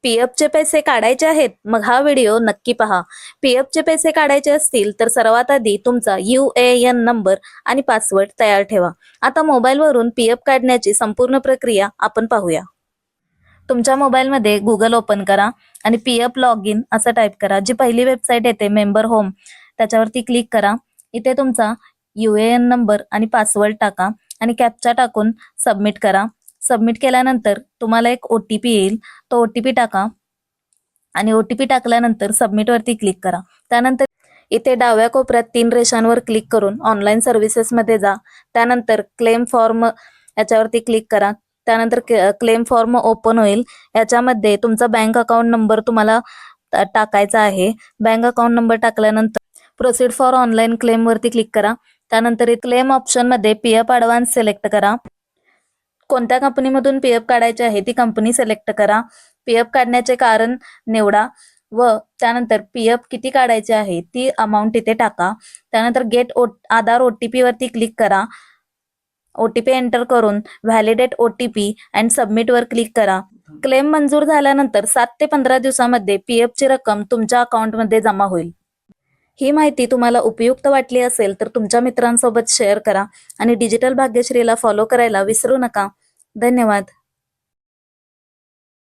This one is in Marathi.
पी-एफचे पैसे काढायचे आहेत, मग हा व्हिडिओ नक्की पहा. पी-एफचे पैसे काढायचे असतील तर सर्वात आधी तुमचा यू-ए-एन नंबर आणि पासवर्ड तयार ठेवा. आता मोबाईलवरून पी-एफ काढण्याची संपूर्ण प्रक्रिया आपण पाहूया. तुमच्या मोबाईलमध्ये गुगल ओपन करा आणि पी-एफ लॉग इन असं टाईप करा. जी पहिली वेबसाईट येते मेंबर होम, त्याच्यावरती क्लिक करा. इथे तुमचा यू-ए-एन नंबर आणि पासवर्ड टाका आणि कॅप्चा टाकून सबमिट करा. सबमिट केल्यानंतर तुम्हाला एक ओ-टी-पी येईल, तो ओ-टी-पी टाका आणि ओ-टी-पी टाकल्यानंतर सबमिट वरती क्लिक करा. त्यानंतर इथे डाव्या कोपऱ्यात 3 रेषांवर क्लिक करून ऑनलाईन सर्व्हिसेसमध्ये जा. त्यानंतर क्लेम फॉर्म याच्यावरती क्लिक करा. त्यानंतर क्लेम फॉर्म ओपन होईल. याच्यामध्ये तुमचा बँक अकाउंट नंबर तुम्हाला टाकायचा आहे. बँक अकाउंट नंबर टाकल्यानंतर प्रोसीड फॉर ऑनलाईन क्लेम वरती क्लिक करा. त्यानंतर क्लेम ऑप्शनमध्ये पी-एफ ॲडव्हान्स सिलेक्ट करा. कोणत्या कंपनीमधून पी-एफ काढायचे आहे ती कंपनी सिलेक्ट करा. पी-एफ काढण्याचे कारण निवडा व त्यानंतर पी-एफ किती काढायचे आहे ती अमाऊंट इथे टाका. त्यानंतर गेट आधार ओ-टी-पी वरती क्लिक करा. ओ-टी-पी एंटर करून व्हॅलिडेट ओ-टी-पी अँड सबमिट वर क्लिक करा. क्लेम मंजूर झाल्यानंतर 7 ते 15 दिवसामध्ये पी-एफची रक्कम तुमच्या अकाउंटमध्ये जमा होईल. ही माहिती तुम्हाला उपयुक्त वाटली असेल तर तुमच्या मित्रांसोबत शेअर करा आणि डिजिटल भाग्यश्रीला फॉलो करायला विसरू नका. धन्यवाद.